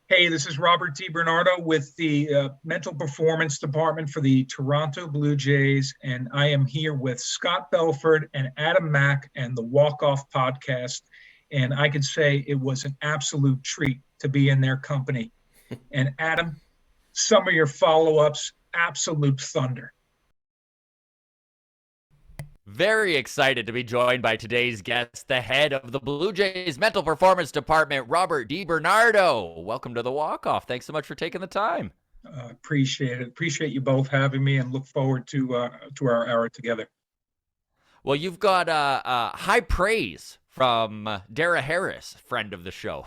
Hey, this is Robert DiBernardo with the Mental Performance Department for the Toronto Blue Jays, and I am here with Scott Belford and Adam Mack and the Walk Off podcast. And I could say it was an absolute treat to be in their company. And Adam, some of your follow-ups, absolute thunder. Very excited to be joined by today's guest, the head of the Blue Jays Mental Performance Department, Robert DiBernardo. Welcome to the Walk-Off. Thanks so much for taking the time. Appreciate it. Appreciate you both having me, and look forward to our hour together. Well, you've got high praise from Dara Harris, friend of the show.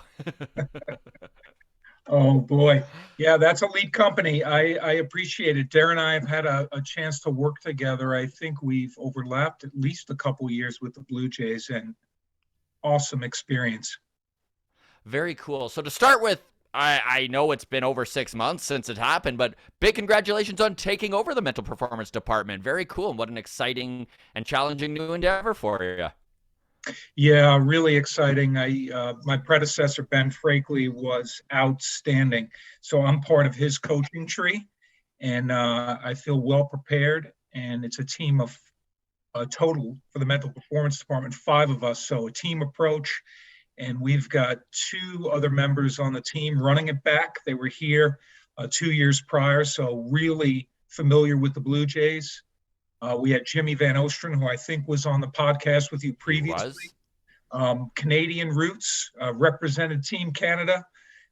Oh boy. Yeah, that's elite company. I appreciate it. Darren and I have had a chance to work together. I think we've overlapped at least a couple years with the Blue Jays, and awesome experience. Very cool. So to start with, I know it's been over 6 months since it happened, but big congratulations on taking over the Mental Performance Department. Very cool. And what an exciting and challenging new endeavor for you. Yeah, really exciting. My predecessor, Ben Frakely, was outstanding. So I'm part of his coaching tree, and I feel well prepared. And it's a team of a total for the mental performance department, 5 of us. So a team approach. And we've got 2 other members on the team running it back. They were here 2 years prior, so really familiar with the Blue Jays. We had Jimmy Van Ostrin, who I think was on the podcast with you previously. Canadian roots, represented Team Canada,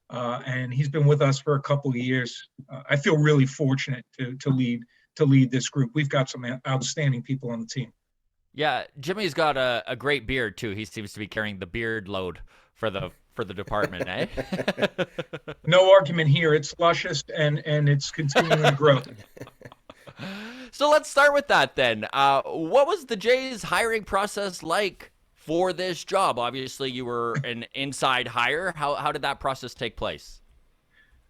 and he's been with us for a couple of years. I feel really fortunate to lead this group. We've got some outstanding people on the team. Yeah, Jimmy's got a great beard too. He seems to be carrying the beard load for the department, eh? No argument here. It's luscious and it's continuing to grow. So let's start with that then. What was the Jays hiring process like for this job? Obviously, you were an inside hire. How did that process take place?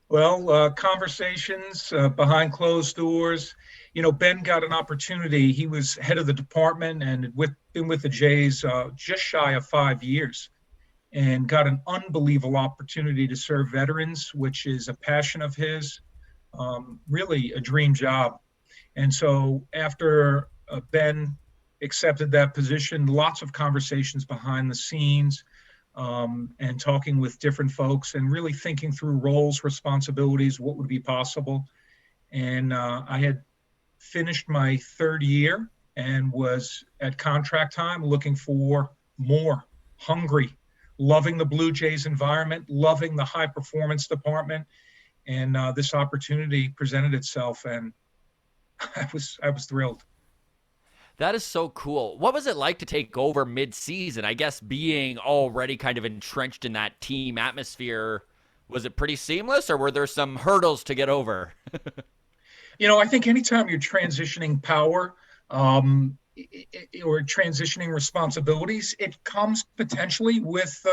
Well, conversations behind closed doors. You know, Ben got an opportunity. He was head of the department and had been with the Jays just shy of 5 years, and got an unbelievable opportunity to serve veterans, which is a passion of his. Really a dream job. And so after Ben accepted that position, lots of conversations behind the scenes, and talking with different folks and really thinking through roles, responsibilities, what would be possible. And I had finished my 3rd year and was at contract time looking for more, hungry, loving the Blue Jays environment, loving the high performance department. And this opportunity presented itself, and I was thrilled. That is so cool. What was it like to take over mid-season? I guess being already kind of entrenched in that team atmosphere, was it pretty seamless, or were there some hurdles to get over? You know, I think anytime you're transitioning power or transitioning responsibilities, it comes potentially with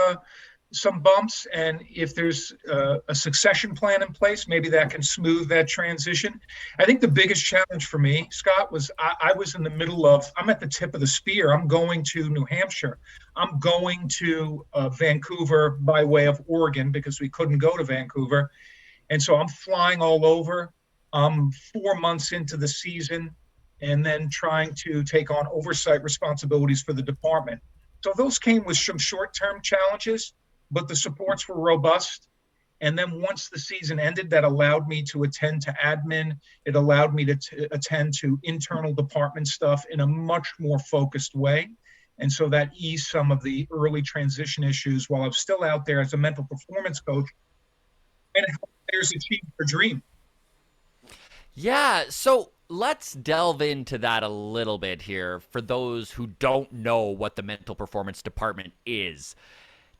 some bumps. And if there's a succession plan in place, maybe that can smooth that transition. I think the biggest challenge for me, Scott, was I was in the middle of, I'm at the tip of the spear. I'm going to New Hampshire. I'm going to Vancouver by way of Oregon because we couldn't go to Vancouver. And so I'm flying all over. I'm 4 months into the season and then trying to take on oversight responsibilities for the department. So those came with some short-term challenges, but the supports were robust. And then once the season ended, that allowed me to attend to admin. It allowed me to attend to internal department stuff in a much more focused way. And so that eased some of the early transition issues while I was still out there as a mental performance coach, and it helped players achieve their dream. Yeah, so let's delve into that a little bit here for those who don't know what the Mental Performance Department is.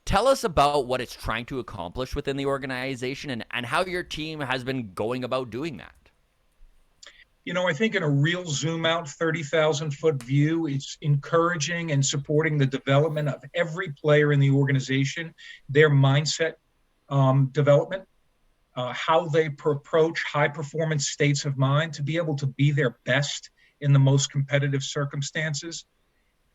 Tell us about what it's trying to accomplish within the organization and how your team has been going about doing that. You know, I think in a real zoom out 30,000-foot view, it's encouraging and supporting the development of every player in the organization, their mindset development, how they approach high performance states of mind to be able to be their best in the most competitive circumstances.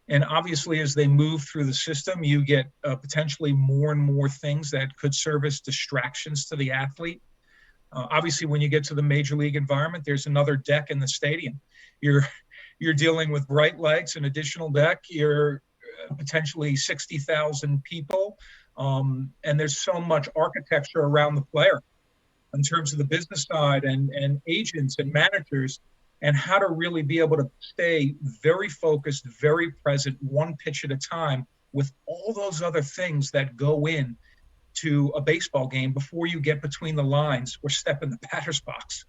And obviously, as they move through the system, you get potentially more and more things that could serve as distractions to the athlete. Obviously, when you get to the major league environment, there's another deck in the stadium. You're you're dealing with bright lights, an additional deck. You're potentially 60,000 people, and there's so much architecture around the player in terms of the business side and agents and managers, and how to really be able to stay very focused, very present, one pitch at a time, with all those other things that go in to a baseball game before you get between the lines or step in the batter's box.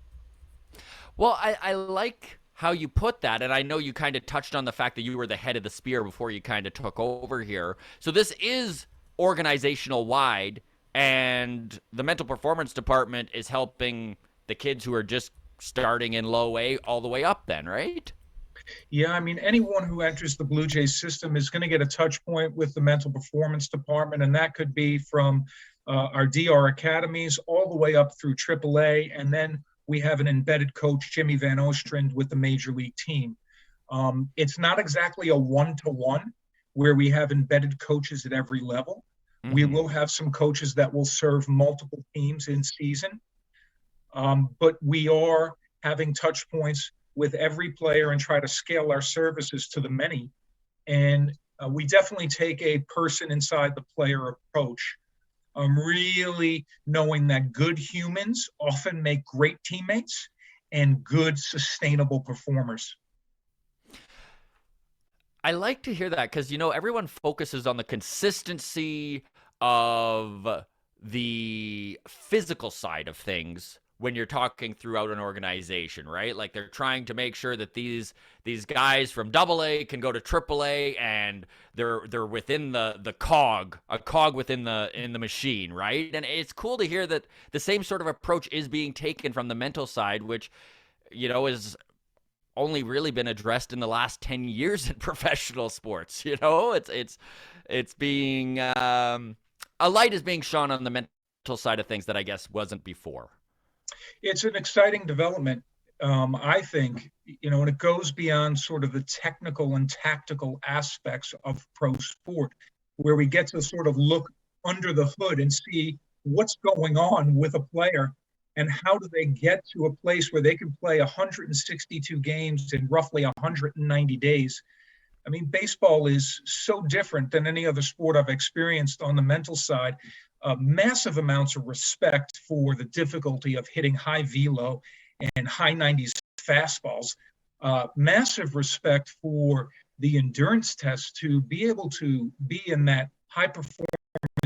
Well, I like how you put that, and I know you kind of touched on the fact that you were the head of the spear before you kind of took over here. So this is organizational wide, and the mental performance department is helping the kids who are just starting in low A all the way up then, right? Yeah, I mean, anyone who enters the Blue Jays system is going to get a touch point with the mental performance department, and that could be from our DR academies all the way up through AAA, and then we have an embedded coach, Jimmy Van Ostrand, with the major league team. It's not exactly a one-to-one where we have embedded coaches at every level. We will have some coaches that will serve multiple teams in season, but we are having touch points with every player and try to scale our services to the many. And we definitely take a person inside the player approach. Really knowing that good humans often make great teammates and good sustainable performers. I like to hear that because, everyone focuses on the consistency of the physical side of things when you're talking throughout an organization, right? Like they're trying to make sure that these guys from AA can go to AAA and they're within a cog within the machine, right? And it's cool to hear that the same sort of approach is being taken from the mental side, which is only really been addressed in the last 10 years in professional sports. It's being a light is being shone on the mental side of things that I guess wasn't before. It's an exciting development, I think, and it goes beyond sort of the technical and tactical aspects of pro sport, where we get to sort of look under the hood and see what's going on with a player and how do they get to a place where they can play 162 games in roughly 190 days. I mean, baseball is so different than any other sport I've experienced on the mental side. Massive amounts of respect for the difficulty of hitting high velo and high 90s fastballs. Massive respect for the endurance test to be able to be in that high performance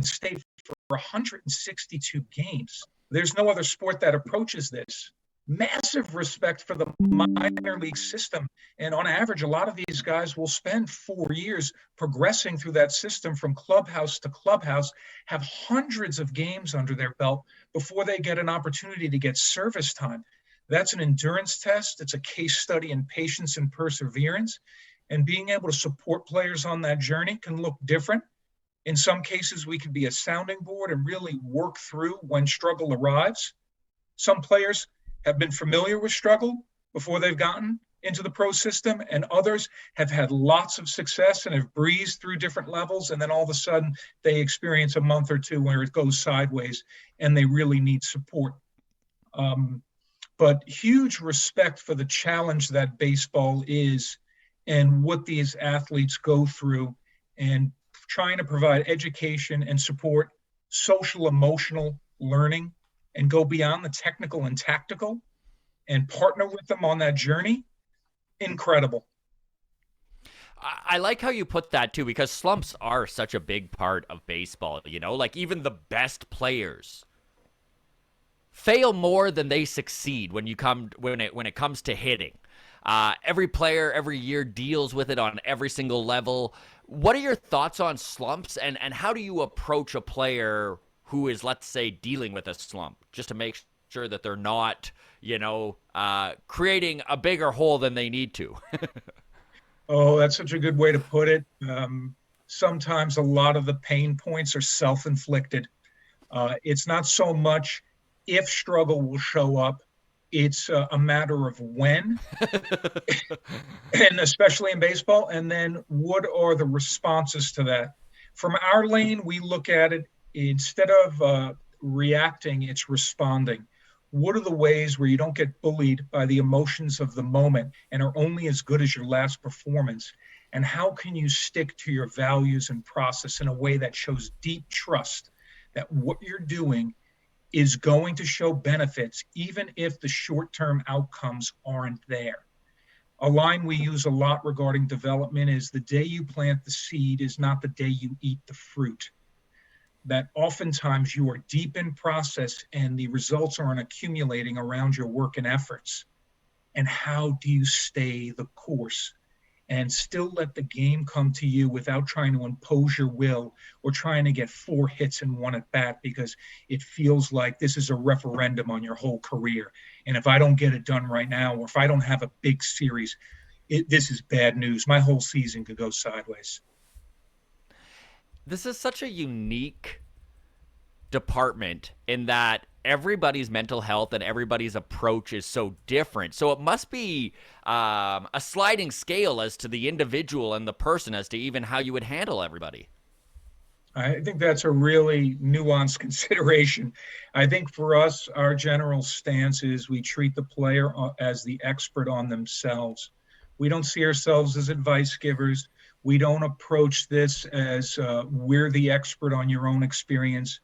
state for 162 games. There's no other sport that approaches this. Massive respect for the minor league system. And on average, a lot of these guys will spend 4 years progressing through that system from clubhouse to clubhouse, have hundreds of games under their belt before they get an opportunity to get service time. That's an endurance test. It's a case study in patience and perseverance. And being able to support players on that journey can look different. In some cases, we can be a sounding board and really work through when struggle arrives. Some players have been familiar with struggle before they've gotten into the pro system, and others have had lots of success and have breezed through different levels, and then all of a sudden they experience a month or two where it goes sideways and they really need support. But huge respect for the challenge that baseball is and what these athletes go through, and trying to provide education and support, social, emotional learning, and go beyond the technical and tactical and partner with them on that journey. Incredible. I like how you put that too, because slumps are such a big part of baseball, like even the best players fail more than they succeed when it comes to hitting. Every player every year deals with it on every single level. What are your thoughts on slumps, and how do you approach a player who is, let's say, dealing with a slump, just to make sure that they're not, creating a bigger hole than they need to? Oh, that's such a good way to put it. Sometimes a lot of the pain points are self-inflicted. It's not so much if struggle will show up, It's a matter of when, and especially in baseball, and then what are the responses to that? From our lane, we look at it instead of reacting, it's responding. What are the ways where you don't get bullied by the emotions of the moment and are only as good as your last performance? And how can you stick to your values and process in a way that shows deep trust that what you're doing is going to show benefits, even if the short term outcomes aren't there? A line we use a lot regarding development is the day you plant the seed is not the day you eat the fruit. That oftentimes you are deep in process and the results aren't accumulating around your work and efforts. And how do you stay the course and still let the game come to you without trying to impose your will or trying to get 4 hits in 1 at bat because it feels like this is a referendum on your whole career. And if I don't get it done right now, or if I don't have a big series, this is bad news. My whole season could go sideways. This is such a unique department in that everybody's mental health and everybody's approach is so different. So it must be a sliding scale as to the individual and the person as to even how you would handle everybody. I think that's a really nuanced consideration. I think for us, our general stance is we treat the player as the expert on themselves. We don't see ourselves as advice givers. We don't approach this as we're the expert on your own experience.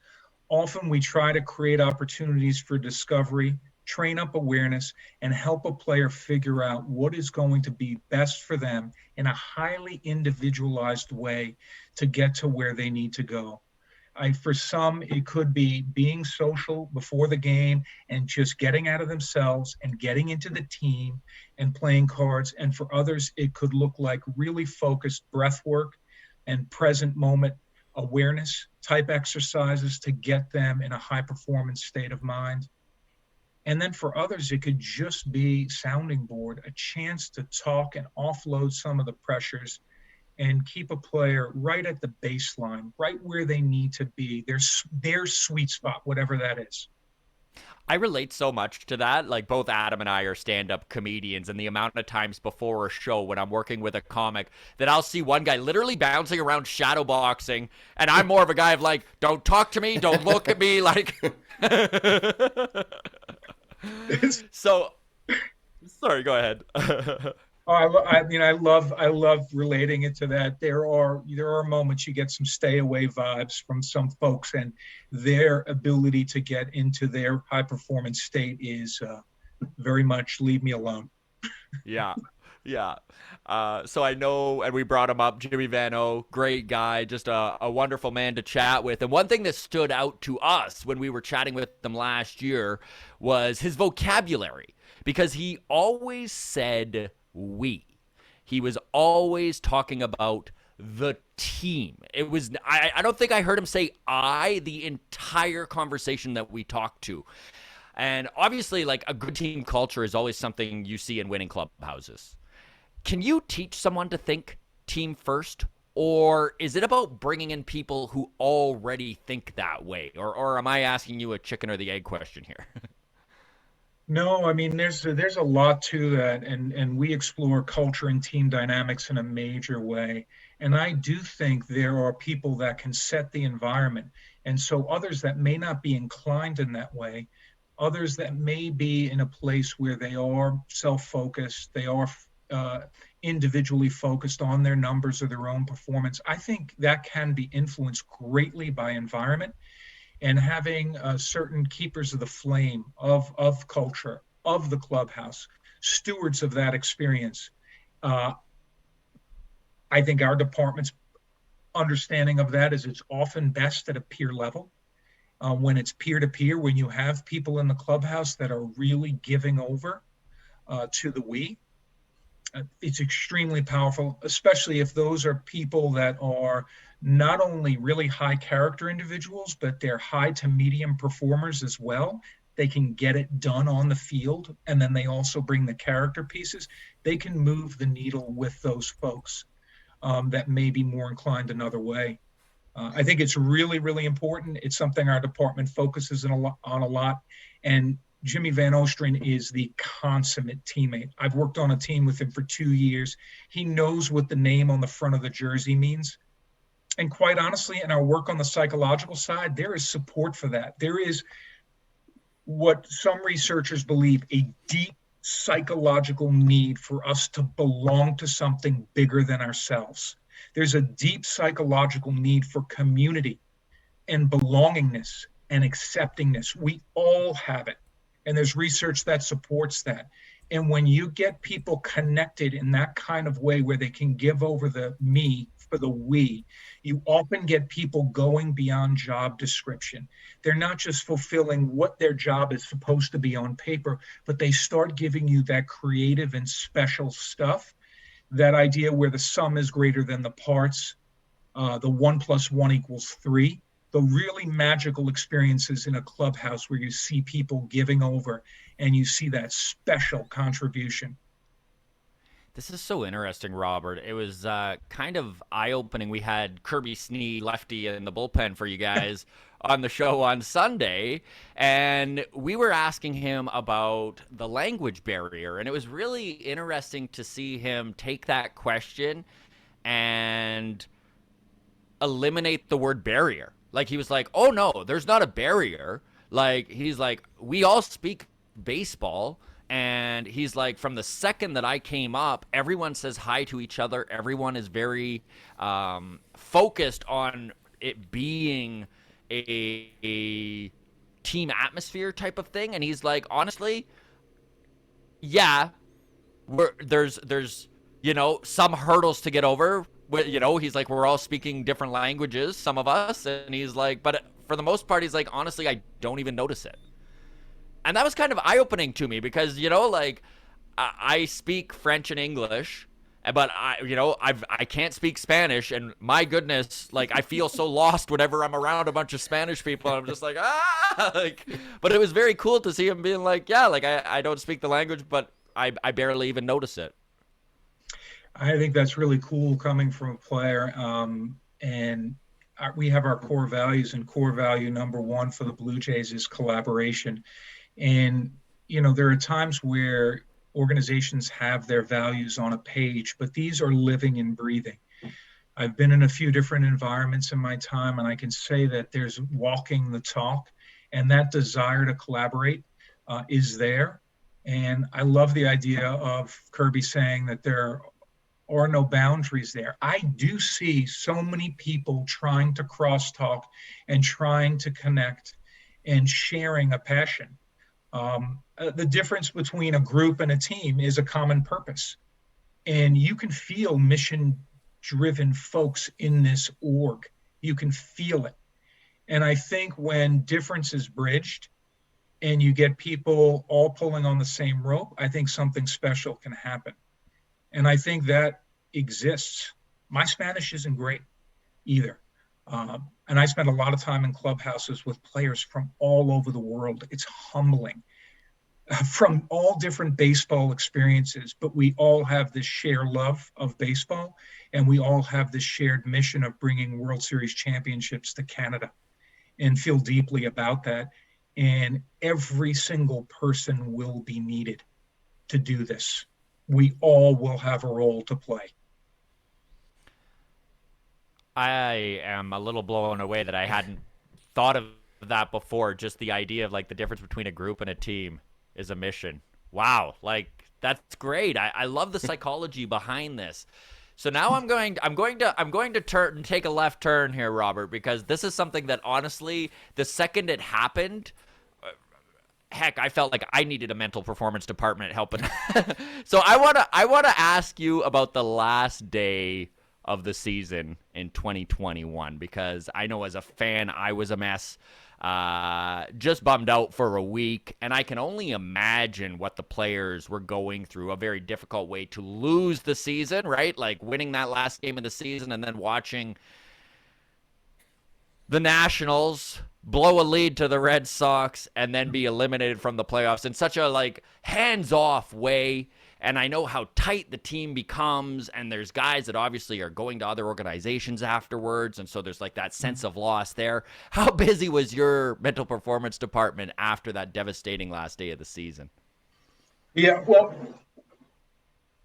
Often we try to create opportunities for discovery, train up awareness, and help a player figure out what is going to be best for them in a highly individualized way to get to where they need to go. For some, it could be being social before the game and just getting out of themselves and getting into the team and playing cards. And for others, it could look like really focused breath work and present moment awareness type exercises to get them in a high performance state of mind. And then for others, it could just be sounding board, a chance to talk and offload some of the pressures and keep a player right at the baseline, right where they need to be, their sweet spot, whatever that is. I relate so much to that. Like, both Adam and I are stand-up comedians, and the amount of times before a show when I'm working with a comic that I'll see one guy literally bouncing around shadow boxing, and I'm more of a guy of like, don't talk to me, don't look at me, like. So, sorry, go ahead. I love relating it to that. There are moments you get some stay away vibes from some folks, and their ability to get into their high performance state is very much leave me alone. Yeah. Yeah. So I know, and we brought him up, Jimmy Vano, great guy, just a wonderful man to chat with. And one thing that stood out to us when we were chatting with him last year was his vocabulary, because he always said we. He was always talking about the team. It was, I don't think I heard him say I the entire conversation that we talked to. And obviously, like, a good team culture is always something you see in winning clubhouses. Can you teach someone to think team first? Or is it about bringing in people who already think that way? Or am I asking you a chicken or the egg question here? No, I mean there's a lot to that, and we explore culture and team dynamics in a major way. And I do think there are people that can set the environment, and so others that may not be inclined in that way, others that may be in a place where they are self-focused, they are individually focused on their numbers or their own performance. I think that can be influenced greatly by environment, and having certain keepers of the flame of culture, of the clubhouse, stewards of that experience. Uh, I think our department's understanding of that is it's often best at a peer level. When it's peer to peer, when you have people in the clubhouse that are really giving over to the we, it's extremely powerful, especially if those are people that are not only really high character individuals, but they're high to medium performers as well. They can get it done on the field, and then they also bring the character pieces. They can move the needle with those folks that may be more inclined another way. I think it's really, really important. It's something our department focuses on a lot. And Jimmy Van Ostrin is the consummate teammate. I've worked on a team with him for 2 years. He knows what the name on the front of the jersey means. And quite honestly, in our work on the psychological side, there is support for that. There is what some researchers believe a deep psychological need for us to belong to something bigger than ourselves. There's a deep psychological need for community and belongingness and acceptingness. We all have it. And there's research that supports that. And when you get people connected in that kind of way where they can give over the me for the we, you often get people going beyond job description. They're not just fulfilling what their job is supposed to be on paper, but they start giving you that creative and special stuff, that idea where the sum is greater than the parts, the 1 + 1 = 3. The really magical experiences in a clubhouse where you see people giving over and you see that special contribution. This is so interesting, Robert. It was kind of eye-opening. We had Kirby Snee, lefty, in the bullpen for you guys on the show on Sunday, and we were asking him about the language barrier, and it was really interesting to see him take that question and eliminate the word barrier. Like, he was like, oh no, there's not a barrier. Like, he's like, we all speak baseball. And he's like, from the second that I came up, everyone says hi to each other. Everyone is very focused on it being a team atmosphere type of thing. And he's like, honestly, yeah, there's some hurdles to get over. He's like, we're all speaking different languages, some of us. And he's like, but for the most part, he's like, honestly, I don't even notice it. And that was kind of eye-opening to me because, I speak French and English, but I can't speak Spanish. And my goodness, like, I feel so lost whenever I'm around a bunch of Spanish people. I'm just like, but it was very cool to see him being like, yeah, like, I don't speak the language, but I barely even notice it. I think that's really cool coming from a player. And we have our core values, and core value number one for the Blue Jays is collaboration. And, there are times where organizations have their values on a page, but these are living and breathing. I've been in a few different environments in my time, and I can say that there's walking the talk, and that desire to collaborate is there. And I love the idea of Kirby saying that there are no boundaries there. I do see so many people trying to crosstalk and trying to connect and sharing a passion. The difference between a group and a team is a common purpose. And you can feel mission-driven folks in this org. You can feel it. And I think when difference is bridged and you get people all pulling on the same rope, I think something special can happen. And I think that exists. My Spanish isn't great either. And I spend a lot of time in clubhouses with players from all over the world. It's humbling from all different baseball experiences, but we all have this shared love of baseball, and we all have this shared mission of bringing World Series championships to Canada, and feel deeply about that. And every single person will be needed to do this. We all will have a role to play. I am a little blown away that I hadn't thought of that before. Just the idea of like the difference between a group and a team is a mission. Wow, like that's great. I love the psychology behind this. So now I'm going to take a left turn here, Robert, because this is something that honestly, the second it happened, heck, I felt like I needed a mental performance department helping. So I wanna ask you about the last day of the season in 2021, because I know as a fan I was a mess, just bummed out for a week, and I can only imagine what the players were going through. A very difficult way to lose the season, right? Like winning that last game of the season and then watching the Nationals blow a lead to the Red Sox and then be eliminated from the playoffs in such a like hands-off way. And I know how tight the team becomes, and there's guys that obviously are going to other organizations afterwards, and so there's like that sense of loss there. How busy was your mental performance department after that devastating last day of the season? Yeah, well,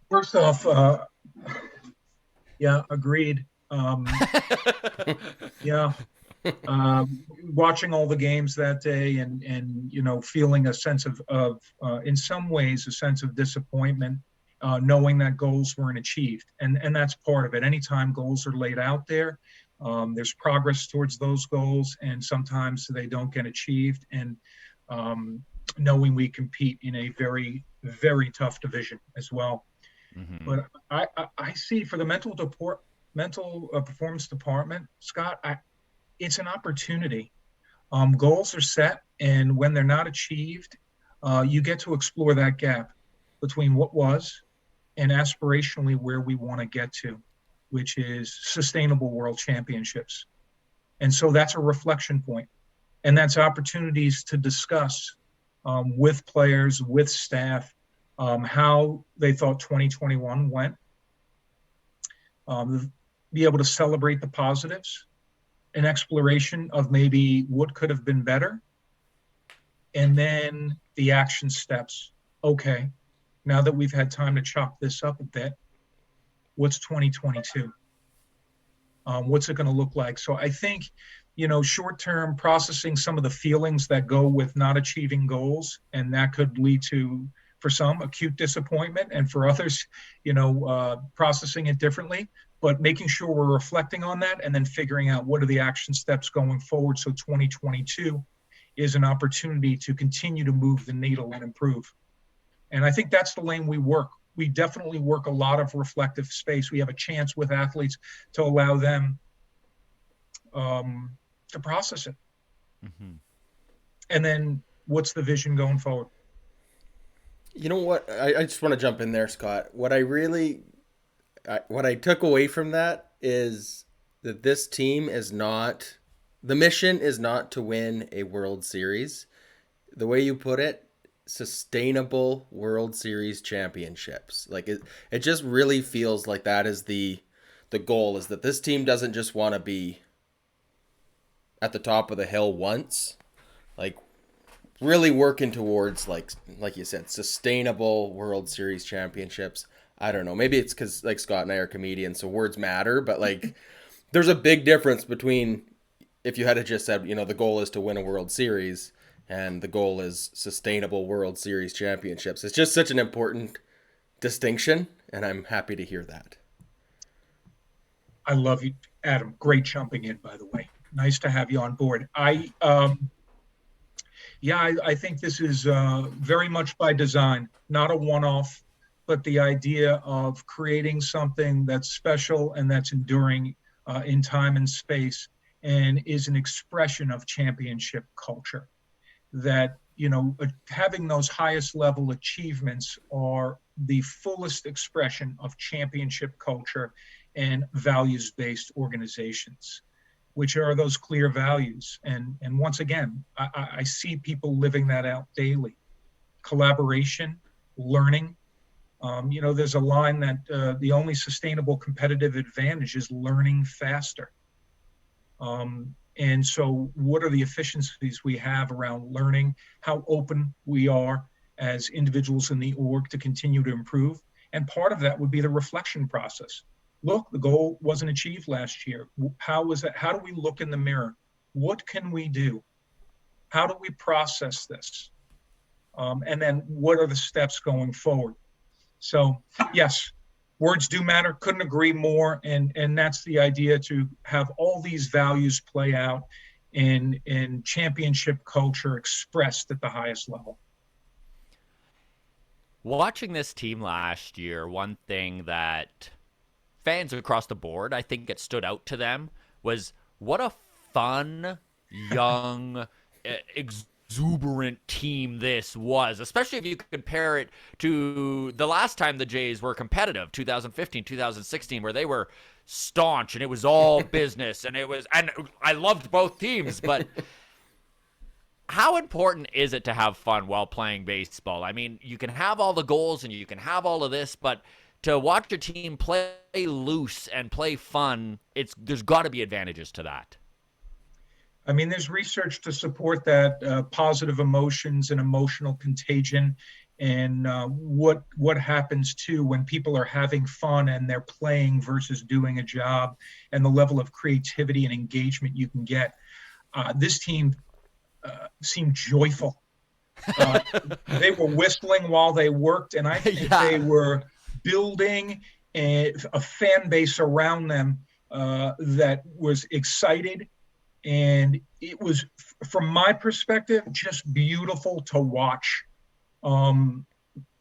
first off, yeah, agreed. Yeah, watching all the games that day, and feeling a sense of in some ways a sense of disappointment, knowing that goals weren't achieved, and that's part of it. Anytime goals are laid out there, there's progress towards those goals, and sometimes they don't get achieved. And um, knowing we compete in a very, very tough division as well. Mm-hmm. But I see for the mental performance department, Scott, it's an opportunity. Goals are set, and when they're not achieved, you get to explore that gap between what was and aspirationally where we want to get to, which is sustainable world championships. And so that's a reflection point, and that's opportunities to discuss with players, with staff, how they thought 2021 went, be able to celebrate the positives, an exploration of maybe what could have been better, and then the action steps. Okay, now that we've had time to chop this up a bit, what's 2022? What's it going to look like? So I think, short term processing some of the feelings that go with not achieving goals, and that could lead to, for some, acute disappointment, and for others, processing it differently. But making sure we're reflecting on that and then figuring out what are the action steps going forward. So 2022 is an opportunity to continue to move the needle and improve. And I think that's the lane we work. We definitely work a lot of reflective space. We have a chance with athletes to allow them to process it. Mm-hmm. And then what's the vision going forward? You know what? I just want to jump in there, Scott. What I took away from that is that this team is not, the mission is not to win a World Series. The way you put it, sustainable World Series championships. Like it just really feels like that is the goal, is that this team doesn't just want to be at the top of the hill once. Like really working towards, like you said, sustainable World Series championships. I don't know. Maybe it's because like Scott and I are comedians, so words matter. But like, there's a big difference between if you had just said, the goal is to win a World Series and the goal is sustainable World Series championships. It's just such an important distinction, and I'm happy to hear that. I love you, Adam. Great jumping in, by the way. Nice to have you on board. I think this is very much by design, not a one-off, but the idea of creating something that's special and that's enduring in time and space, and is an expression of championship culture. That, having those highest level achievements are the fullest expression of championship culture and values-based organizations, which are those clear values. And once again, I see people living that out daily. Collaboration, learning. There's a line that the only sustainable competitive advantage is learning faster. And so what are the efficiencies we have around learning, how open we are as individuals in the org to continue to improve? And part of that would be the reflection process. Look, the goal wasn't achieved last year. How was that? How do we look in the mirror? What can we do? How do we process this? And then what are the steps going forward? So yes, words do matter. Couldn't agree more. And that's the idea, to have all these values play out in championship culture expressed at the highest level. Watching this team last year, one thing that fans across the board, I think it stood out to them, was what a fun, young, exuberant team this was, especially if you compare it to the last time the Jays were competitive, 2015, 2016, where they were staunch and it was all business, and I loved both teams, but How important is it to have fun while playing baseball? I mean, you can have all the goals and you can have all of this, but to watch your team play loose and play fun, there's got to be advantages to that. I mean, there's research to support that positive emotions and emotional contagion, and what happens too when people are having fun and they're playing versus doing a job, and the level of creativity and engagement you can get. This team seemed joyful. Uh, they were whistling while they worked, and I think they Yeah. were building a fan base around them that was excited, and it was, from my perspective, just beautiful to watch. Um,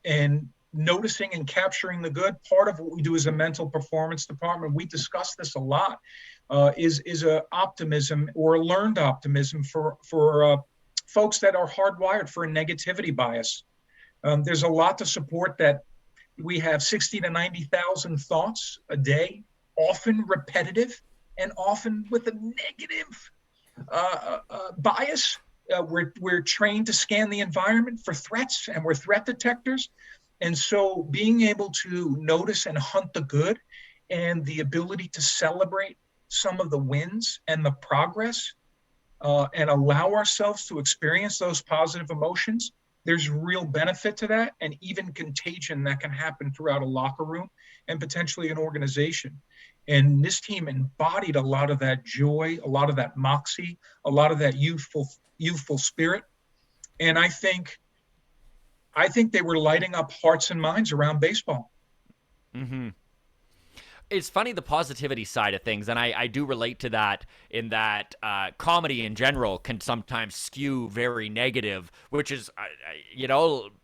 and noticing and capturing the good. Part of what we do as a mental performance department, we discuss this a lot, is a optimism or a learned optimism for folks that are hardwired for a negativity bias. There's a lot to support that. We have 60 to 90,000 thoughts a day, often repetitive and often with a negative bias. We're trained to scan the environment for threats, and we're threat detectors. And so being able to notice and hunt the good, and the ability to celebrate some of the wins and the progress, and allow ourselves to experience those positive emotions, there's real benefit to that, and even contagion that can happen throughout a locker room and potentially an organization. And this team embodied a lot of that joy, a lot of that moxie, a lot of that youthful spirit. And I think they were lighting up hearts and minds around baseball. Mm-hmm. It's funny, the positivity side of things, and I do relate to that, in that comedy in general can sometimes skew very negative, which is,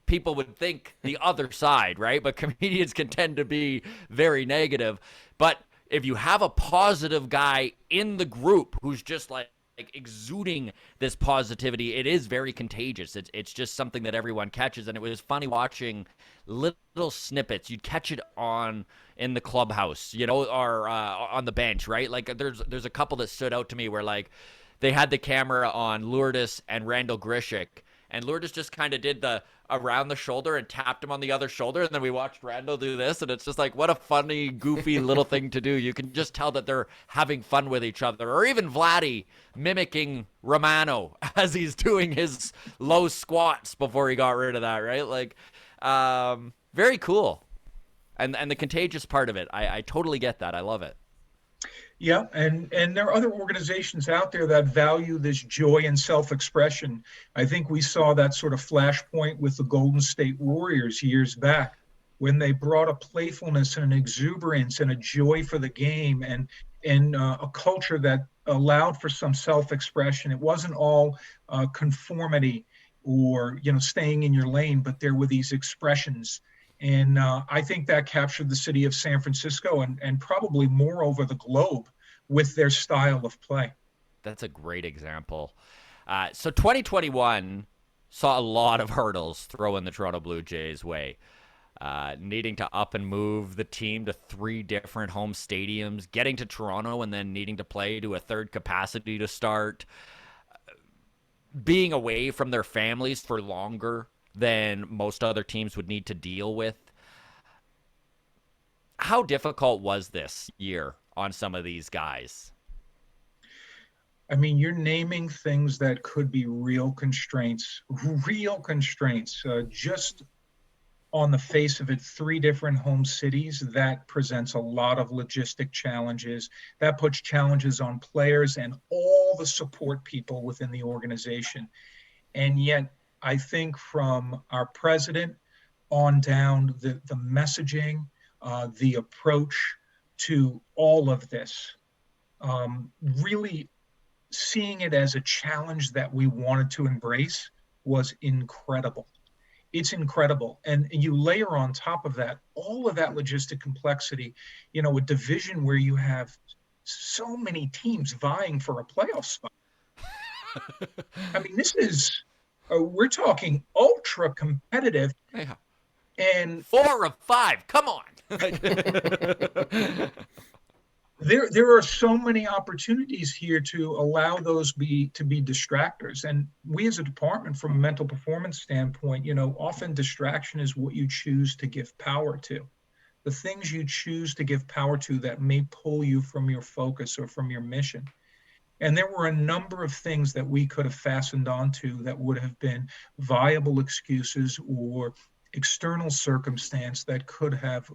people would think the other side, right? But comedians can tend to be very negative. But if you have a positive guy in the group who's just like exuding this positivity, it is very contagious. It's just something that everyone catches. And it was funny watching little snippets. You'd catch it on in the clubhouse, or on the bench, right? Like there's a couple that stood out to me where, like, they had the camera on Lourdes and Randall Grishik, and Lourdes just kind of did the around the shoulder and tapped him on the other shoulder, and then we watched Randall do this, and it's just like, what a funny, goofy little thing to do. You can just tell that they're having fun with each other. Or even Vladdy mimicking Romano as he's doing his low squats before he got rid of that, right? Like, very cool. And the contagious part of it, I totally get that. I love it. Yeah, and there are other organizations out there that value this joy and self-expression. I think we saw that sort of flashpoint with the Golden State Warriors years back, when they brought a playfulness and an exuberance and a joy for the game, and a culture that allowed for some self-expression. It wasn't all conformity or staying in your lane, but there were these expressions. And I think that captured the city of San Francisco, and probably more over the globe, with their style of play. That's a great example. So 2021 saw a lot of hurdles thrown the Toronto Blue Jays' way. Needing to up and move the team to 3 different home stadiums, getting to Toronto and then needing to play to a third capacity to start, being away from their families for longer than most other teams would need to deal with. How difficult was this year on some of these guys? I mean, you're naming things that could be real constraints, just on the face of it. 3 different home cities, that presents a lot of logistic challenges. That puts challenges on players and all the support people within the organization. And yet, I think from our president on down, the messaging, the approach to all of this, really seeing it as a challenge that we wanted to embrace, was incredible. It's incredible. And you layer on top of that all of that logistic complexity, a division where you have so many teams vying for a playoff spot. I mean, this is, we're talking ultra competitive. Yeah. And 4 of 5, come on. there are so many opportunities here to allow those to be distractors. And we as a department, from a mental performance standpoint, often distraction is what you choose to give power to. The things you choose to give power to that may pull you from your focus or from your mission. And there were a number of things that we could have fastened onto that would have been viable excuses or external circumstance that could have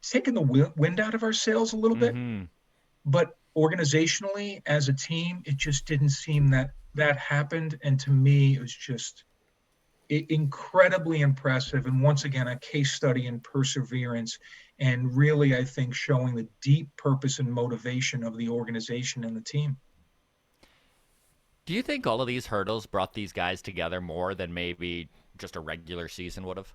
taken the wind out of our sails a little bit. Mm-hmm. But organizationally, as a team, it just didn't seem that happened. And to me, it was just incredibly impressive. And once again, a case study in perseverance, and really, I think, showing the deep purpose and motivation of the organization and the team. Do you think all of these hurdles brought these guys together more than maybe just a regular season would have?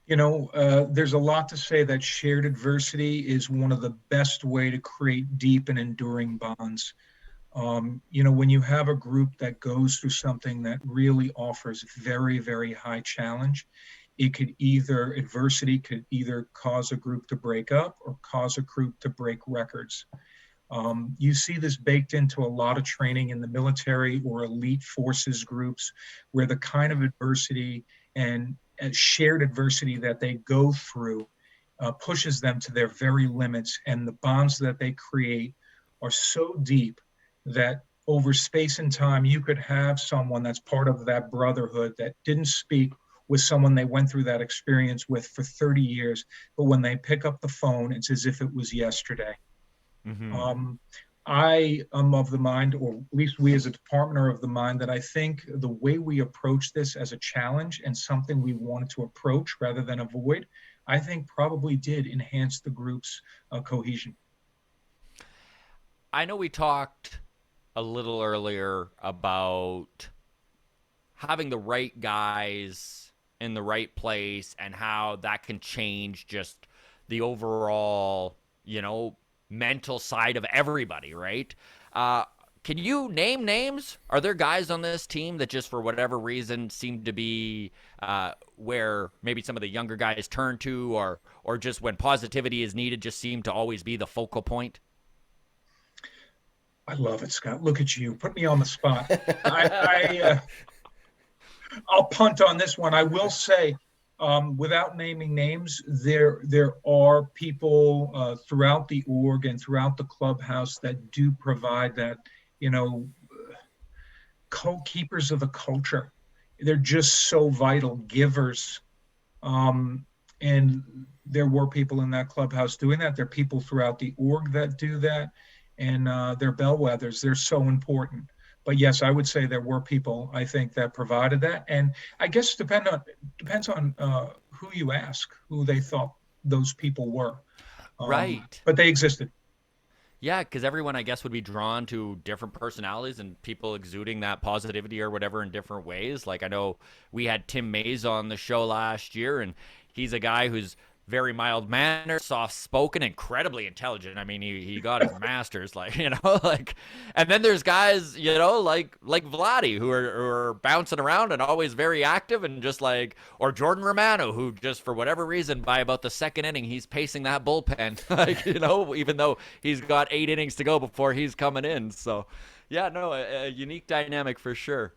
There's a lot to say that shared adversity is one of the best way to create deep and enduring bonds. When you have a group that goes through something that really offers very, very high challenge, adversity could either cause a group to break up or cause a group to break records. You see this baked into a lot of training in the military or elite forces groups, where the kind of adversity and shared adversity that they go through pushes them to their very limits, and the bonds that they create are so deep that over space and time, you could have someone that's part of that brotherhood that didn't speak with someone they went through that experience with for 30 years, but when they pick up the phone, it's as if it was yesterday. Mm-hmm. I am of the mind, or at least we as a department are of the mind, that I think the way we approach this as a challenge and something we wanted to approach rather than avoid, I think probably did enhance the group's cohesion. I know we talked a little earlier about having the right guys in the right place and how that can change just the overall, mental side of everybody, right? Can you name names? Are there guys on this team that just for whatever reason seem to be where maybe some of the younger guys turn to, or just when positivity is needed, just seem to always be the focal point? I love it, Scott. Look at you. Put me on the spot. I'll punt on this one. I will say, without naming names, there are people throughout the org and throughout the clubhouse that do provide that, co-keepers of the culture. They're just so vital, givers. And there were people in that clubhouse doing that. There are people throughout the org that do that. And they're bellwethers. They're so important. But yes, I would say there were people, I think, that provided that. And I guess depends on who you ask, who they thought those people were. Right. But they existed. Yeah, because everyone, I guess, would be drawn to different personalities and people exuding that positivity or whatever in different ways. Like, I know we had Tim Mays on the show last year, and he's a guy who's very mild-mannered, soft-spoken, incredibly intelligent. I mean, he got his master's, and then there's guys, like Vladdy, who are bouncing around and always very active, and just or Jordan Romano, who just for whatever reason, by about the second inning, he's pacing that bullpen, even though he's got 8 innings to go before he's coming in. So, yeah, no, a unique dynamic for sure.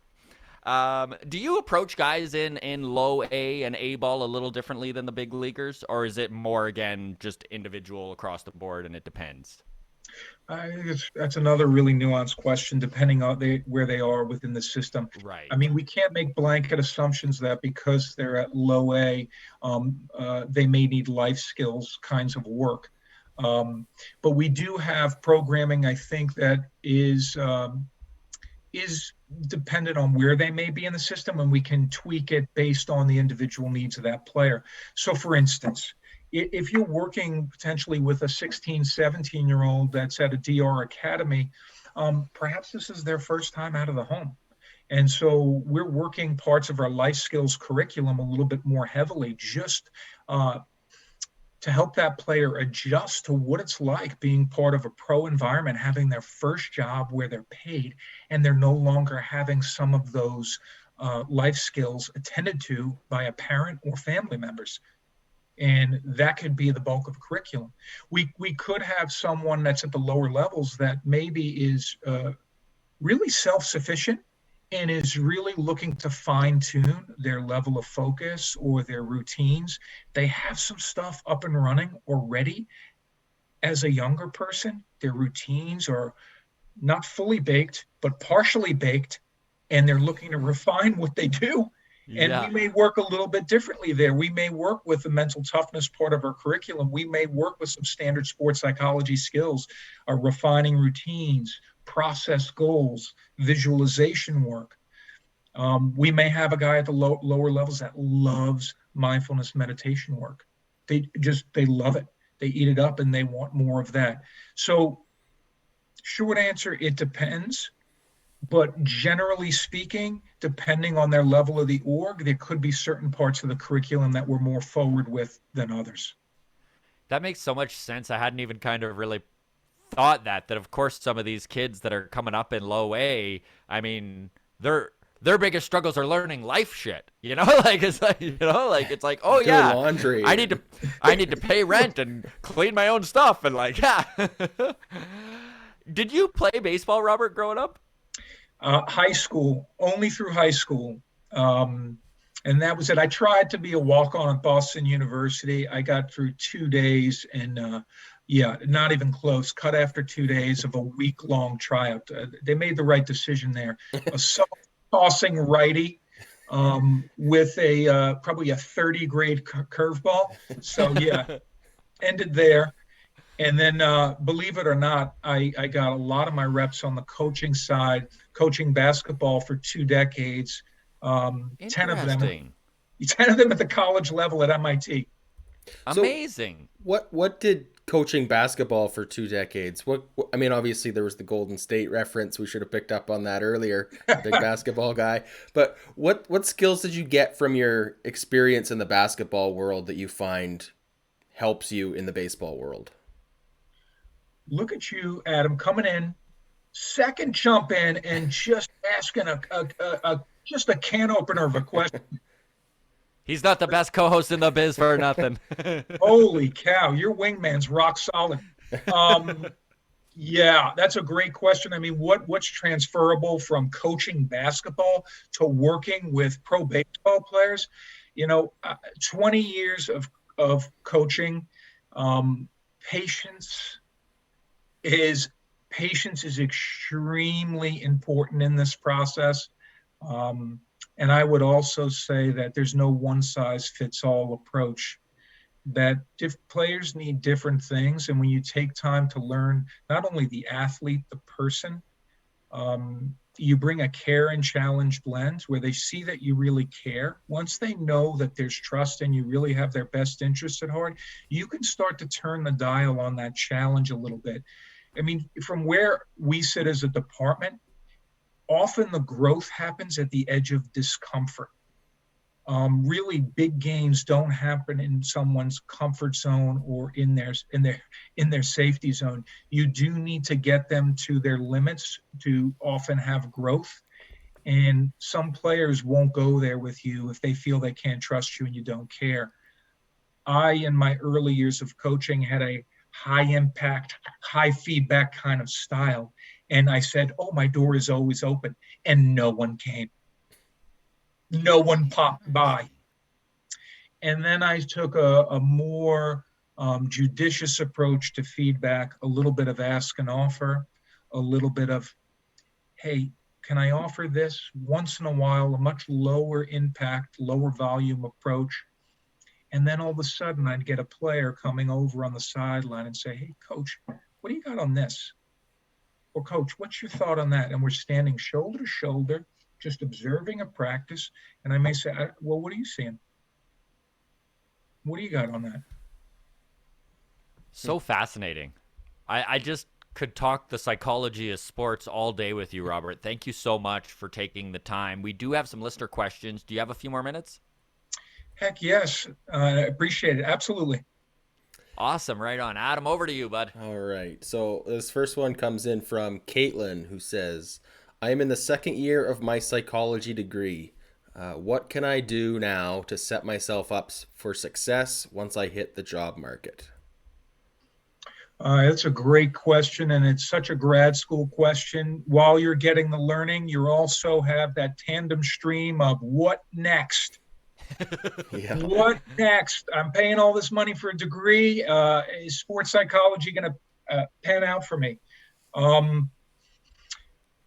Do you approach guys in low A and A ball a little differently than the big leaguers, or is it more, again, just individual across the board and it depends? I think that's another really nuanced question, depending on where they are within the system. Right. I mean, we can't make blanket assumptions that because they're at low A, they may need life skills kinds of work. But we do have programming, I think, that is dependent on where they may be in the system, and we can tweak it based on the individual needs of that player. So for instance, if you're working potentially with a 16, 17-year-old that's at a DR academy, perhaps this is their first time out of the home. And so we're working parts of our life skills curriculum a little bit more heavily, just to help that player adjust to what it's like being part of a pro environment, having their first job where they're paid, and they're no longer having some of those life skills attended to by a parent or family members. And that could be the bulk of curriculum. We could have someone that's at the lower levels that maybe is really self-sufficient and is really looking to fine-tune their level of focus or their routines. They have some stuff up and running already as a younger person. Their routines are not fully baked, but partially baked, and they're looking to refine what they do. And we Yeah. may work a little bit differently there. We may work with the mental toughness part of our curriculum. We may work with some standard sports psychology skills, refining routines, process goals, visualization work. We may have a guy at the lower levels that loves mindfulness meditation work. They love it. They eat it up and they want more of that. So short answer, it depends. But generally speaking, depending on their level of the org, there could be certain parts of the curriculum that we're more forward with than others. That makes so much sense. I hadn't even kind of really thought that of course some of these kids that are coming up in low A, I mean, their biggest struggles are learning life shit. Like it's like it's like, oh Doing yeah, laundry. I need to pay rent and clean my own stuff and like yeah. Did you play baseball, Robert, growing up? High school, only through high school. And that was it. I tried to be a walk-on at Boston University. I got through 2 days and not even close. Cut after 2 days of a week-long tryout. They made the right decision there. A tossing righty with a probably a 30-grade curveball. So yeah, ended there. And then, believe it or not, I got a lot of my reps on the coaching side, coaching basketball for 2 decades. 10 of them, Interesting. 10 of them at the college level at MIT. Amazing. What did coaching basketball for 2 decades? I mean, obviously there was the Golden State reference. We should have picked up on that earlier. Big basketball guy. But what skills did you get from your experience in the basketball world that you find helps you in the baseball world? Look at you, Adam, coming in, second jump in and just asking just a can opener of a question. He's not the best co-host in the biz for nothing. Holy cow, your wingman's rock solid. Yeah, that's a great question. I mean, what's transferable from coaching basketball to working with pro baseball players? 20 years of coaching, patience is extremely important in this process. And I would also say that there's no one size fits all approach, that players need different things. And when you take time to learn not only the athlete, the person, you bring a care and challenge blend where they see that you really care. Once they know that there's trust and you really have their best interests at heart, you can start to turn the dial on that challenge a little bit. I mean, from where we sit as a department, often the growth happens at the edge of discomfort. Really big gains don't happen in someone's comfort zone or in their safety zone. You do need to get them to their limits to often have growth. And some players won't go there with you if they feel they can't trust you and you don't care. I, in my early years of coaching, had a high impact, high feedback kind of style. And I said, oh, my door is always open. And no one came. No one popped by. And then I took a more judicious approach to feedback, a little bit of ask and offer, a little bit of, hey, can I offer this once in a while, a much lower impact, lower volume approach. And then all of a sudden I'd get a player coming over on the sideline and say, hey, coach, what do you got on this? Or coach, what's your thought on that? And we're standing shoulder to shoulder, just observing a practice. And I may say, well, what are you seeing? What do you got on that? So fascinating. I just could talk the psychology of sports all day with you, Robert. Thank you so much for taking the time. We do have some listener questions. Do you have a few more minutes? Heck yes. I appreciate it. Absolutely. Awesome. Right on. Adam, over to you, bud. All right. So this first one comes in from Caitlin, who says, I am in the second year of my psychology degree. What can I do now to set myself up for success once I hit the job market? That's a great question, and it's such a grad school question. While you're getting the learning, you also have that tandem stream of what next? Yeah. What next? I'm paying all this money for a degree. Is sports psychology going to pan out for me? Um,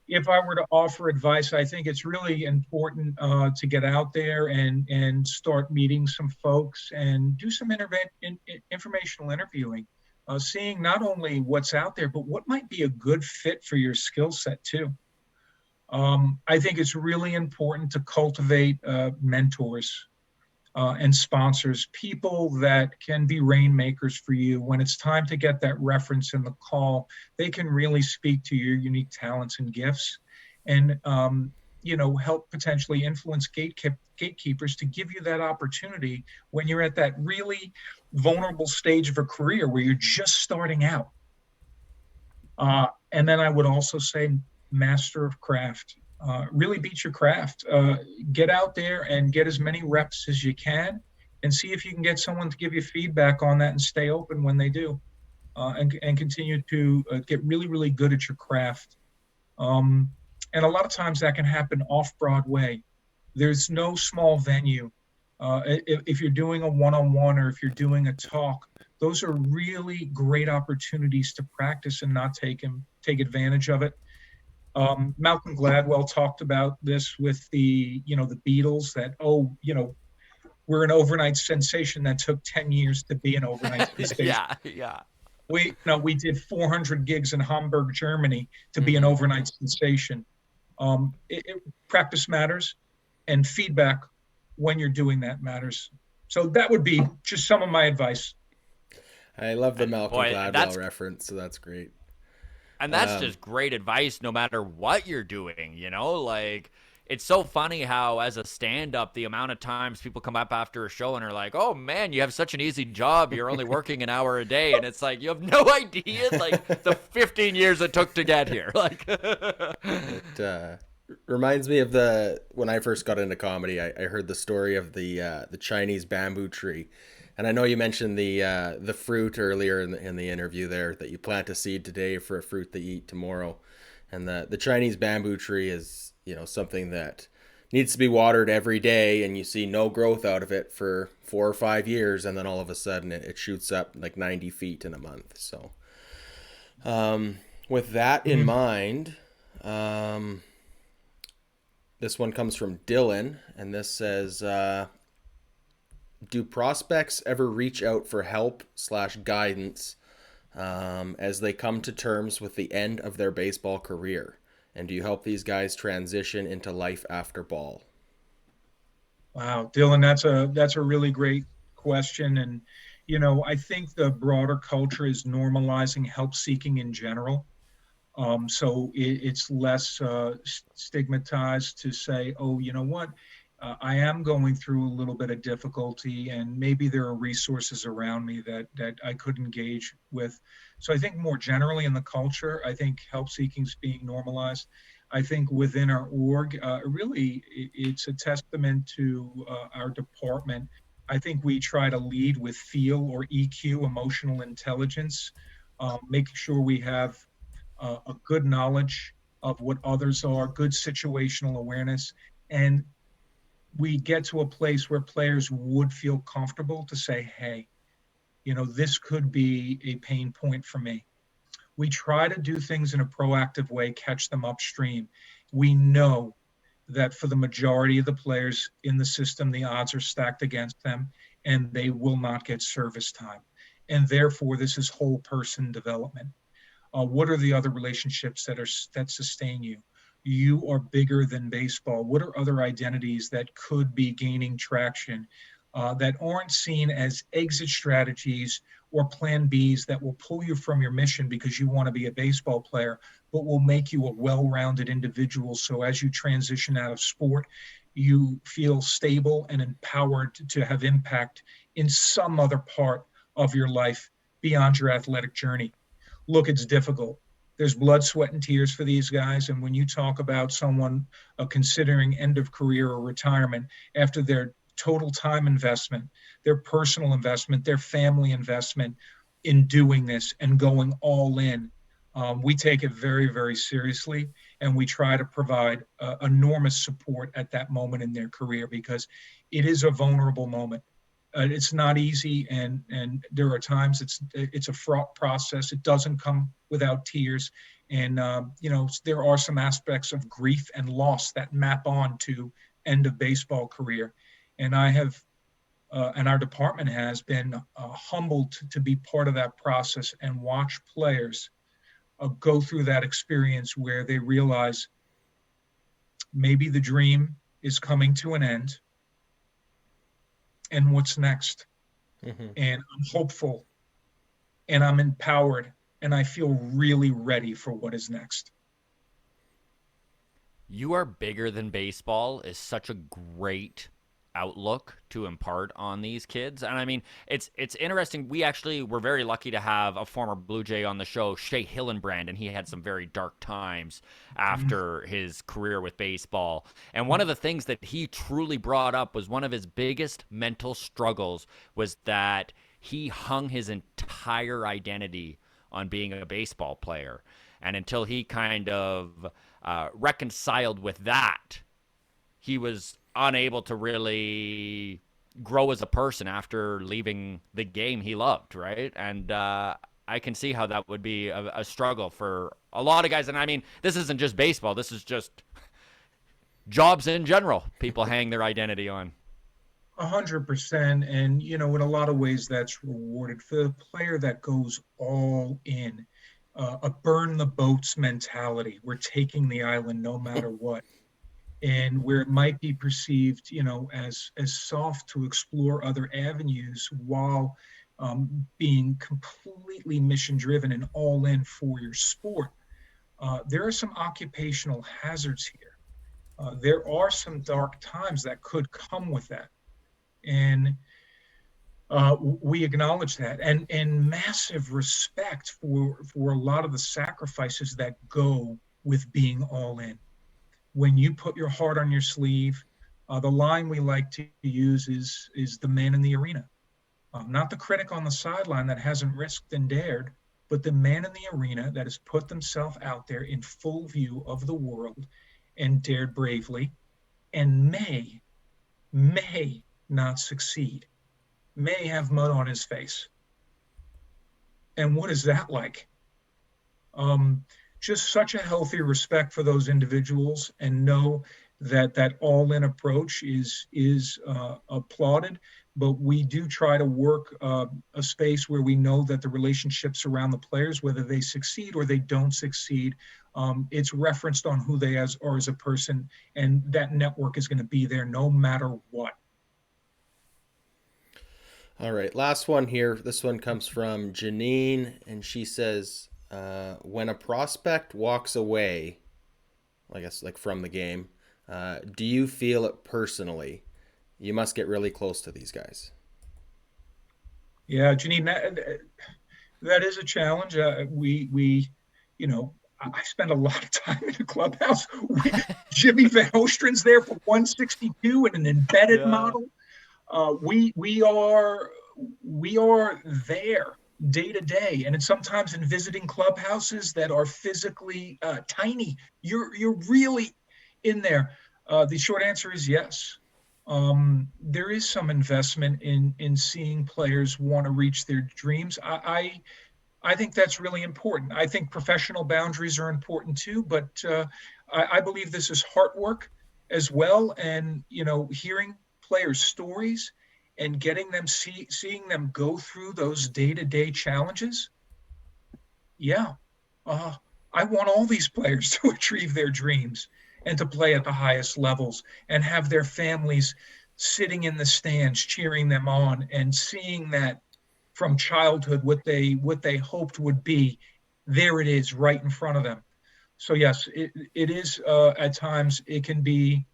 if I were to offer advice, I think it's really important to get out there and start meeting some folks and do some informational interviewing, seeing not only what's out there, but what might be a good fit for your skill set too. I think it's really important to cultivate mentors and sponsors, people that can be rainmakers for you. When it's time to get that reference in the call, they can really speak to your unique talents and gifts and, help potentially influence gatekeepers to give you that opportunity when you're at that really vulnerable stage of a career where you're just starting out. And then I would also say master of craft. Really beat your craft. Get out there and get as many reps as you can and see if you can get someone to give you feedback on that and stay open when they do, and continue to get really, really good at your craft. And a lot of times that can happen off Broadway. There's no small venue. If you're doing a one-on-one or if you're doing a talk, those are really great opportunities to practice and not take advantage of it. Malcolm Gladwell talked about this with the Beatles, that, we're an overnight sensation that took 10 years to be an overnight sensation. Yeah. We did 400 gigs in Hamburg, Germany to be an overnight sensation. Practice matters, and feedback when you're doing that matters. So that would be just some of my advice. I love the Malcolm Gladwell reference, so that's great. And that's just great advice no matter what you're doing, Like, it's so funny how, as a stand-up, the amount of times people come up after a show and are like, oh, man, you have such an easy job. You're only working an hour a day. And it's like, you have no idea, like, the 15 years it took to get here. Like, it reminds me of when I first got into comedy, I heard the story of the Chinese bamboo tree. And I know you mentioned the fruit earlier in the interview there, that you plant a seed today for a fruit that you eat tomorrow. And the Chinese bamboo tree is, something that needs to be watered every day, and you see no growth out of it for 4 or 5 years, and then all of a sudden it shoots up like 90 feet in a month. So with that in mind, this one comes from Dylan, and this says, do prospects ever reach out for help/guidance as they come to terms with the end of their baseball career? And do you help these guys transition into life after ball? Wow, Dylan, that's a really great question. And, I think the broader culture is normalizing help seeking in general. So it's less stigmatized to say, oh, you know what? I am going through a little bit of difficulty, and maybe there are resources around me that I could engage with. So I think more generally in the culture, I think help seeking is being normalized. I think within our org, really, it's a testament to our department. I think we try to lead with feel, or EQ, emotional intelligence, making sure we have a good knowledge of what others are, good situational awareness, and we get to a place where players would feel comfortable to say, hey, this could be a pain point for me. We try to do things in a proactive way, catch them upstream. We know that for the majority of the players in the system, the odds are stacked against them, and they will not get service time. And therefore, this is whole person development. What are the other relationships that sustain you? You are bigger than baseball. What are other identities that could be gaining traction that aren't seen as exit strategies or plan Bs that will pull you from your mission because you want to be a baseball player, but will make you a well-rounded individual? So as you transition out of sport, you feel stable and empowered to have impact in some other part of your life beyond your athletic journey. Look, it's difficult. There's blood, sweat, and tears for these guys. And when you talk about someone considering end of career or retirement after their total time investment, their personal investment, their family investment in doing this and going all in, we take it very, very seriously, and we try to provide enormous support at that moment in their career, because it is a vulnerable moment. It's not easy, and there are times it's a fraught process. It doesn't come without tears, and there are some aspects of grief and loss that map on to end of baseball career, and I have. And our department has been humbled to be part of that process and watch players go through that experience where they realize maybe the dream is coming to an end, and what's next. Mm-hmm. And I'm hopeful, and I'm empowered, and I feel really ready for what is next. You are bigger than baseball is such a great outlook to impart on these kids. And I mean, it's interesting. We actually were very lucky to have a former Blue Jay on the show, Shea Hillenbrand, and he had some very dark times after his career with baseball. And one of the things that he truly brought up was one of his biggest mental struggles was that he hung his entire identity on being a baseball player. And until he kind of reconciled with that, he was unable to really grow as a person after leaving the game he loved, right? And I can see how that would be a struggle for a lot of guys. And I mean, this isn't just baseball. This is just jobs in general people hang their identity on. 100%. And, in a lot of ways that's rewarded for the player that goes all in. A burn the boats mentality. We're taking the island no matter what. And where it might be perceived, as soft to explore other avenues while being completely mission driven and all in for your sport. There are some occupational hazards here. There are some dark times that could come with that. And we acknowledge that, and massive respect for a lot of the sacrifices that go with being all in. When you put your heart on your sleeve, the line we like to use is the man in the arena. Not the critic on the sideline that hasn't risked and dared, but the man in the arena that has put themselves out there in full view of the world and dared bravely, and may not succeed, may have mud on his face. And what is that like? Just such a healthy respect for those individuals, and know that all-in approach is applauded. But we do try to work a space where we know that the relationships around the players, whether they succeed or they don't succeed, it's referenced on who they are as a person, and that network is going to be there no matter what. All right, last one here. This one comes from Janine, and she says, when a prospect walks away, I guess like from the game, do you feel it personally? You must get really close to these guys. Yeah, Janine, that is a challenge. We I spend a lot of time in the clubhouse. Jimmy Van Ostren's there for 162 in an embedded model. We are there day to day, and it's sometimes in visiting clubhouses that are physically tiny. You're really in there. The short answer is yes. There is some investment in seeing players want to reach their dreams. I think that's really important. I think professional boundaries are important too, but I believe this is heart work as well. And hearing players' stories and getting them seeing them go through those day-to-day challenges. Yeah, I want all these players to achieve their dreams and to play at the highest levels and have their families sitting in the stands cheering them on and seeing that from childhood what they hoped would be. There it is right in front of them. So yes, it is at times it can be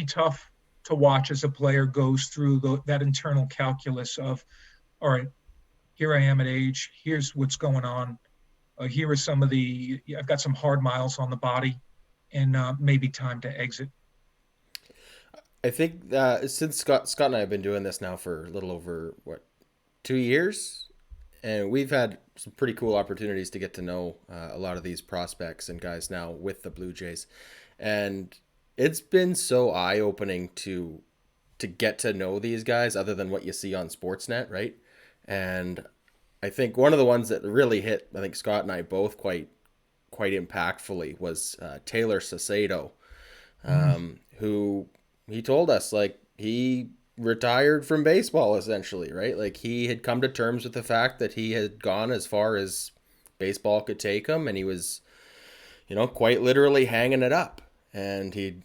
tough to watch as a player goes through that internal calculus of, all right, here I am at age, here's what's going on. here are some of the, I've got some hard miles on the body, and maybe time to exit. I think since Scott and I have been doing this now for a little over 2 years, and we've had some pretty cool opportunities to get to know a lot of these prospects and guys now with the Blue Jays, and it's been so eye-opening to get to know these guys other than what you see on Sportsnet, right? And I think one of the ones that really hit, I think Scott and I both quite impactfully, was Taylor Sacedo, who he told us like he retired from baseball essentially, right? Like he had come to terms with the fact that he had gone as far as baseball could take him, and he was, quite literally hanging it up. And he,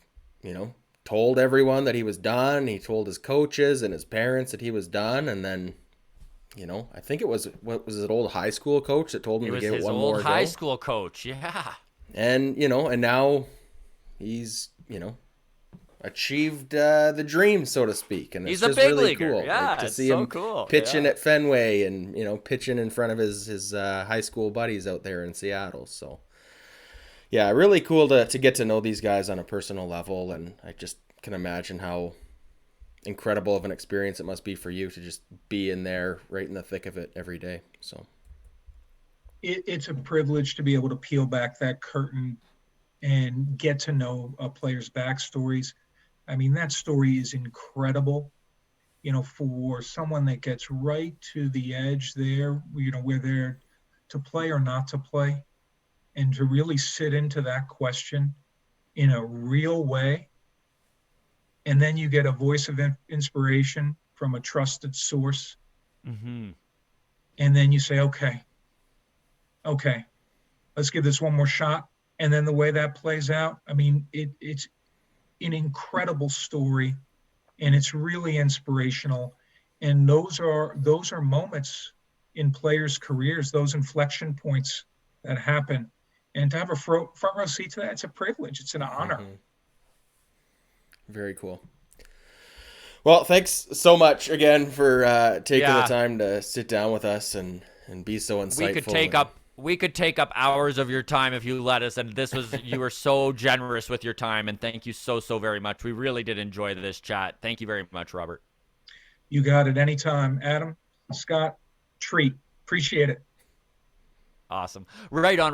told everyone that he was done. He told his coaches and his parents that he was done, and then, I think it was his old high school coach that told him to give it one more go. It was his old high school coach, yeah. And and now he's achieved the dream, so to speak, and he's it's a just big really leaguer. cool. Yeah, to it's see so him cool. pitching at Fenway, and pitching in front of his high school buddies out there in Seattle. So yeah, really cool to get to know these guys on a personal level, and I just can imagine how incredible of an experience it must be for you to just be in there right in the thick of it every day. So It's a privilege to be able to peel back that curtain and get to know a player's backstories. I mean, that story is incredible, for someone that gets right to the edge there, where they're to play or not to play, and to really sit into that question in a real way. And then you get a voice of inspiration from a trusted source. Mm-hmm. And then you say, okay, let's give this one more shot. And then the way that plays out, I mean, it's an incredible story, and it's really inspirational. And those are moments in players' careers, those inflection points that happen. And to have a front row seat to that, it's a privilege. It's an honor. Mm-hmm. Very cool. Well, thanks so much again for taking the time to sit down with us and be so insightful. We could take up hours of your time if you let us, and you were so generous with your time, and thank you so very much. We really did enjoy this chat. Thank you very much, Robert. You got it. Anytime. Adam, Scott, treat. Appreciate it. Awesome. Right on.